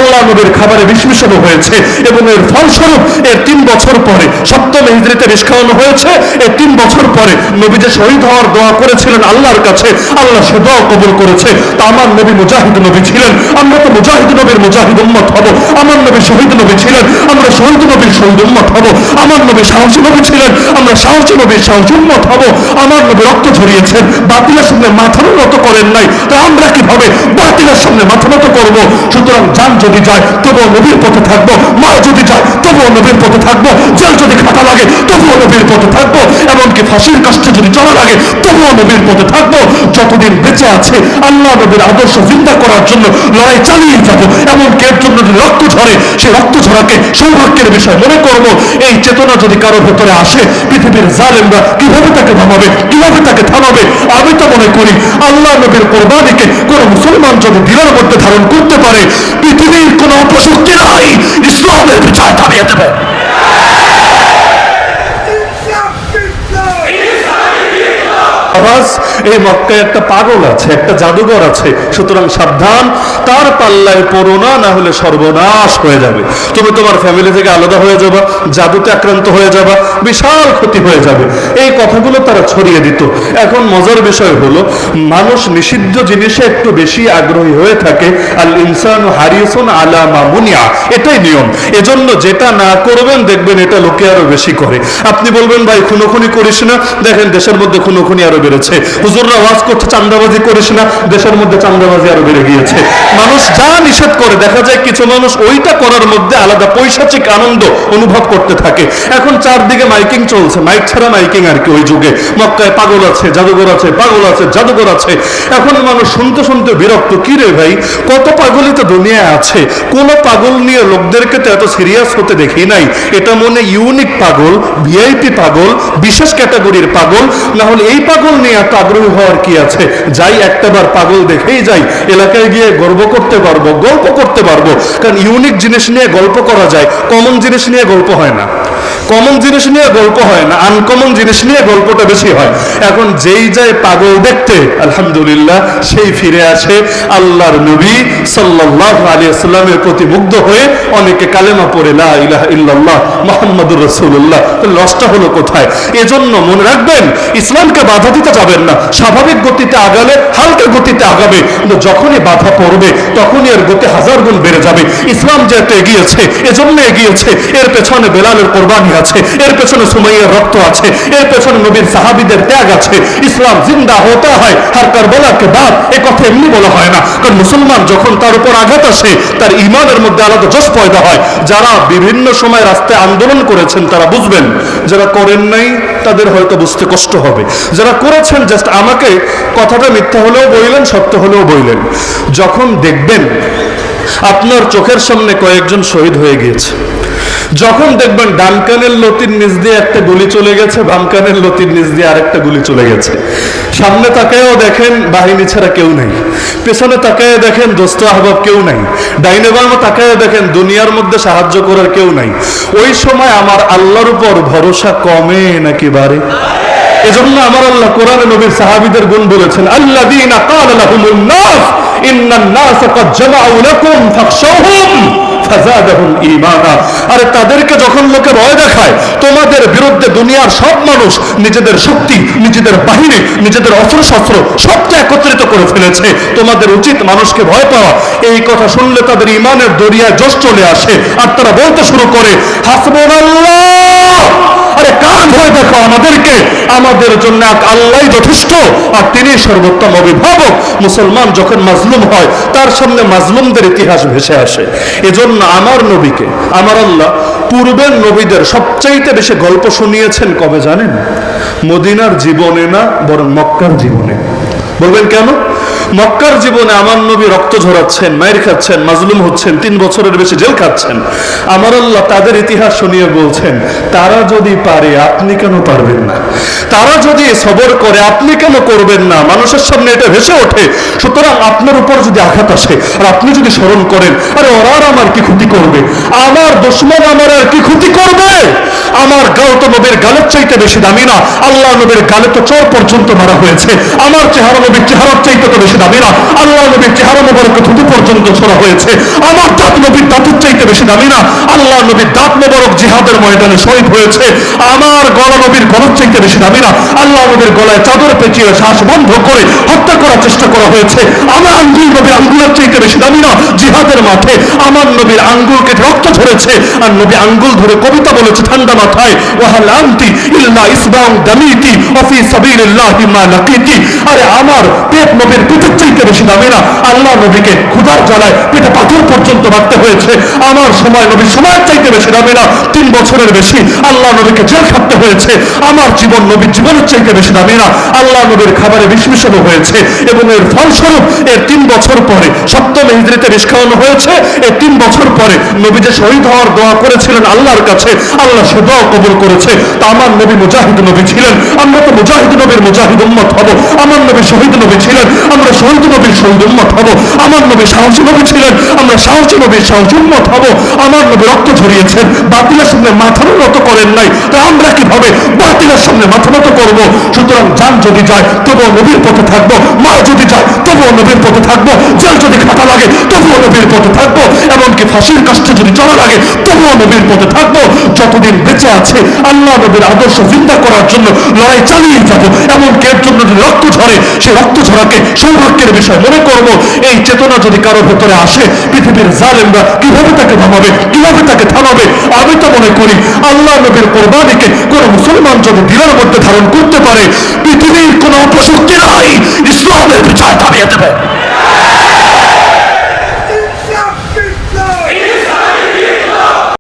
আল্লাহ নবীর খাবারে বিষ মিশানো হয়েছে এবং এর ফলস্বরূপ এর 3 বছর পরে 7ম হিজরিতে বিষ খাওয়ানো হয়েছে। এর 3 বছর পরে নবী যে শহীদ হওয়ার দোয়া করেছিলেন আল্লাহর কাছে, আল্লাহ সে দোয়া কবুল করেছে। তা আমার নবী মুজাহিদ নবী ছিলেন, আমরা তো মুজাহিদ নবীর মুজাহিদ উম্মত হব। আমার নবী শহীদ নবী ছিলেন, আমরা শহীদ নবীর শহীদ উম্মত হব। আমার নবী সাহসী নবী ছিলেন, আমরা সাহসী নবীর সাহসী উম্মত হব। আমার নবী রক্ত ঝরিয়েছেন, বাতিলের সামনে মাথা নত করেন নাই, তো আমরা কিভাবে বাতিলের সামনে মাথা নত করব? সুতরাং জান যদি যায় তবুও নবীর পথে থাকবো, মা যদি যায় তবুও নবীর পথে থাকবো, জেল যদি খাটা লাগে তবুও নবীর পথে থাকবো, এমনকি ফাঁসির কাছে যদি চলা লাগে তবুও নবীর পথে থাকবো। যতদিন বেঁচে আছে আল্লাহ নবীর আদর্শ জিন্দা করার জন্য লড়াই চালিয়ে যাবো। এমনকি এর জন্য যদি রক্ত ঝরে, সেই রক্ত ঝরাকে সৌভাগ্যের বিষয় মনে করবো। এই চেতনা যদি কারোর ভেতরে আসে, পৃথিবীর জালেমরা কিভাবে তাকে থামাবে, কিভাবে তাকে থামাবে? আমি তো মনে করি আল্লাহ নবীর কোরবানিকে কোন মুসলমান যদি দিলের মধ্যে ধারণ করতে পারে, পৃথিবীর কোন অপশক্তি নাই ইসলামের বিজয় থামিয়ে দেবে। এই মক্কায় একটা পাগল আছে, একটা জাদুঘর আছে, সুতরাং সাবধান, তার পাল্লায় পড়ো না, না হলে সর্বনাশ হয়ে যাবে। তুমি তোমার ফ্যামিলি থেকে আলাদা হয়ে যাবা, জাদুতে আক্রান্ত হয়ে যাবা, বিশাল ক্ষতি হয়ে যাবে। এই কথাগুলো তারা ছড়িয়ে দিত। এখন মজার বিষয় হলো, মানুষ নিষিদ্ধ জিনিসে একটু বেশি আগ্রহী হয়ে থাকে। আল ইনসানু হারিসুন আলা মা মুনিয়া, এটাই নিয়ম। এজন্য যেটা না করবেন দেখবেন এটা লোকে আরো বেশি করে। আপনি বলবেন ভাই খুনোখুনি করিস না, দেখেন দেশের মধ্যে খুনোখুনি আরো বেড়েছে। হুজুররা ওয়াজ করতে চাঁদাবাজি করিস না, দেশের মধ্যে চাঁদাবাজি আরো বেড়ে গিয়েছে। মানুষ যা নিষেধ করে দেখা যায় কিছু মানুষ ওইটা করার মধ্যে আলাদা পৈশাচিক আনন্দ অনুভব করতে থাকে। এখন চারদিকে মাইকিং চলছে, মাইক ছাড়া মাইকিং আর কি। ওই যুগে মক্কায় পাগল আছে, জাদুঘর আছে, পাগল আছে, জাদুঘর আছে। এখন মানুষ শুনতে শুনতে বিরক্ত। কি রে ভাই, কত পাগলই তো দুনিয়ায় আছে, কোন পাগল নিয়ে লোকদেরকে তো এত সিরিয়াস হতে দেখি নাই। এটা মনে ইউনিক পাগল, ভিআইপি পাগল, বিশেষ ক্যাটাগরির পাগল, না হলে এই পাগল নিয়ে এত আগ্রহী হওয়ার কি আছে? যাই একটাবার পাগল দেখেই যাই, এলাকায় গিয়ে গর্ব করতে পারবো, গল্প করতে পারবো। কারণ ইউনিক জিনিস নিয়ে গল্প করা যায়, কমন জিনিস নিয়ে গল্প হয় না। কমন জিনিস নিয়ে গল্প হয় না, আনকমন জিনিস নিয়ে গল্পটা বেশি হয়। এখন যেই যায় পাগল দেখতে, আলহামদুলিল্লাহ সেই ফিরে আসে আল্লাহর নবী সাল্লাল্লাহু আলাইহি ওয়াসাল্লামের প্রতি মুগ্ধ হয়ে অনেকে কালেমা পড়ে লা ইলাহা ইল্লাল্লাহ মুহাম্মাদুর রাসূলুল্লাহ। লসটা হলো কোথায়? এজন্য মনে রাখবেন, ইসলামকে বাধা দিতে যাবেন না। স্বাভাবিক গতিতে আগালে হালকা গতিতে আগাবে, কিন্তু যখনই বাধা পড়বে তখনই এর গতি 1000 গুণ বেড়ে যাবে। ইসলাম যেহেতু এগিয়েছে, এজন্য এগিয়েছে। এর পেছনে বেলালের কোরবানি আছে, এর পেছনে সুমাইয়ার রক্ত আছে, এর পেছনে নবীর সাহাবীদের ত্যাগ আছে। ইসলাম জিন্দা হতে হয় হার কারবালাকে বাদ, এ কথা এমনি বলা হয় না। কারণ মুসলমান যখন তার উপর আঘাত আসে, তার ঈমানের মধ্যে আলাদা জোশ পয়দা হয়। যারা বিভিন্ন সময় রাস্তায় আন্দোলন করেছেন তারা বুঝবেন, যারা করেন নাই তাদের হয়তো বুঝতে কষ্ট হবে। যারা করেছেন জাস্ট আমাকে কথাটা মিথ্যা হলেও বললেন, সত্য হলেও বললেন। যখন দেখবেন আপনার চোখের সামনে কয়েকজন শহীদ হয়ে গিয়েছে, যখন দেখবেন ডান কানের লতির নিচ দিয়ে একটা গুলি চলে গেছে, বাম কানের লতির নিচ দিয়ে আরেকটা গুলি চলে গেছে, সামনে তাকায়ও দেখেন বাহিনী ছাড়া কেউ নাই, পেছনে তাকায় দেখেন দোস্ত আহবাব কেউ নাই, ডাইনে বামে তাকায় দেখেন দুনিয়ার মধ্যে সাহায্য করার কেউ নাই, ওই সময় আমার আল্লাহর উপর ভরসা কমে নাকি বাড়ে? এজন্য আমার আল্লাহ কোরআনে নবীর সাহাবীদের গুণ বলেছেন, আল্লাযীনা ক্বালা লাহুমুন নাস ইন্নান নাস ক্বাদ জামাউ লাকুম ফাখশাউহুম ফাযাদাহুম ঈমানা। আরে তাদেরকে যখন লোকে ভয় দেখায়, তোমাদের বিরুদ্ধে দুনিয়ার সব মানুষ নিজেদের শক্তি, নিজেদের বাহিনী, নিজেদের অস্ত্রশস্ত্র সবটা একত্রিত করে ফেলেছে, তোমাদের উচিত মানুষকে ভয় পাওয়া। এই কথা শুনলে তাদের ঈমানের দরিয়ায় জোশ চলে আসে, আর তারা বলতে শুরু করে হাসবুনাল্লাহ। আরে কার ভয় দেখো আমাদেরকে? আমাদের জন্য এক আল্লাহ যথেষ্ট, আর তিনি সর্বোত্তম অভিভাবক। মুসলমান যখন মাজলুম হয়, তার সামনে মাজলুমদের ইতিহাস ভেসে আসে। এজন্য আমার নবীকে আমার আল্লাহ পূর্বের নবীদের সবচাইতে বেশি গল্প শুনিয়েছেন কবে জানেন? মদিনার জীবনে না, বরং মক্কার জীবনে। বলবেন কেন? মক্কার জীবনে আমার নবী রক্ত ঝরাচ্ছেন, মায়ের খাচ্ছেন, মাজলুম হচ্ছেন, 3 বছরের বেশি জেল খাচ্ছেন। আমার আল্লাহ তাদের ইতিহাস শুনিয়ে বলছেন, তারা যদি পারে আপনি কেন পারবেন না? তারা যদি সবর করে আপনি কেন করবেন না? মানুষের সামনে এটা ভেসে ওঠে। সুতরাং আপনার উপর যদি আঘাত আসে আর আপনি যদি স্মরণ করেন, আরে ওরা আর আমার কি ক্ষতি করবে? আমার দুশমন আমার আর কি ক্ষতি করবে? আমার গাল তো নবীর গালের চাইতে বেশি দামি না। আল্লাহ নবীর গালে তো চর পর্যন্ত মারা হয়েছে। আমার চেহারা নবীর চেহারার চাইতে তো বেশি দামি না। আল্লাহ নবীর চেহারা মোবারক থুতু পর্যন্ত ছোড়া হয়েছে। আমার দাঁত নবীর দাঁতের চাইতে বেশি দামি না? আল্লাহ নবীর দাঁত মোবারক জিহাদের ময়দানে শহীদ হয়েছে। আমার গলা নবীর গলার চাইতে বেশি দামি না? আল্লাহ নবীর গলায় চাদর পেঁচিয়ে শ্বাস বন্ধ করে হত্যা করার চেষ্টা করা হয়েছে। আমার আঙ্গুল নবীর আঙ্গুলের চাইতে বেশি দামি না? জিহাদের মাঠে আমার নবীর আঙ্গুলকে রক্ত ঝরেছে, আর নবী আঙ্গুল ধরে কবিতা বলেছে ঠান্ডা মাথায়, ওয়াহাল আনতি ইল্লা ইসবাউ দামিতি ওয়া ফি সাবিলিল্লাহি মা লাকিতি। আরে আমার পেট নবীর পেটের চাইতে বেশি দামি না? আল্লাহ নবীকে ক্ষুধার জ্বালায় পেটে পাথর পর্যন্ত রাখতে হয়েছে। আমার সময় নবীর সময়ের চাইতে বেশি দামি না? 3 বছরের বেশি আল্লাহ নবীকে জেল খাটতে হয়েছে। আমার জীবন নবীর জীবনের চাইতে বেশি দামি না? আল্লাহ নবীর খাবারে বিষ মিশানো হয়েছে এবং এর ফলস্বরূপ এর 3 বছর পরে 7ম হিজরিতে বিষ খাওয়ানো হয়েছে। এর 3 বছর পরে নবী যে শহীদ হওয়ার দোয়া করেছিলেন আল্লাহর কাছে, আল্লাহ সে দোয়া কবুল করেছে। তা আমার নবী মুজাহিদ নবী ছিলেন, আমরা তো মুজাহিদ নবীর মুজাহিদ উম্মত হব। আমার নবী শহীদ নবী ছিলেন, আমরা শহীদ নবীর শহীদ উম্মত হব। আমার নবী সাহসী নবী ছিলেন, আমরা সাহসী নবীর সাহসী উম্মত হব। আমার নবী রক্ত ঝরিয়েছেন, বাতিলের সামনে মাথা নত করেন নাই, তা আমরা কিভাবে বাতিলের সামনে মাথা নত করবো? সুতরাং জান যদি যায় তবুও নবীর পথে থাকবো, মা যদি যায় তবুও নবীর পথে থাকবো, জেল যদি খাটা লাগে তবুও নবীর পথে থাকবো, এমনকি ফাঁসির কাছে যদি চলা লাগে তবুও নবীর পথে থাকবো। যতদিন বেঁচে আছে আল্লাহ নবীর আদর্শ জিন্দা করার জন্য লড়াই চালিয়ে যাবো। এমনকি এর জন্য যদি রক্ত ঝরে, সেই রক্ত ঝরাকে সৌভাগ্যের বিষয় মনে করবো। এই চেতনা যদি কারোর ভেতরে আসে, পৃথিবীর জালেমরা কিভাবে তাকে থামাবে, কিভাবে তাকে থামাবে? আমি তো মনে করি আল্লাহ নবীর কোরবানিকে কোন মুসলমান যদি দিলের মধ্যে ধারণ করতে পারে, পৃথিবীর কোন অপশক্তি নাই ইসলামের বিজয় দাঁড়িয়ে দেবে।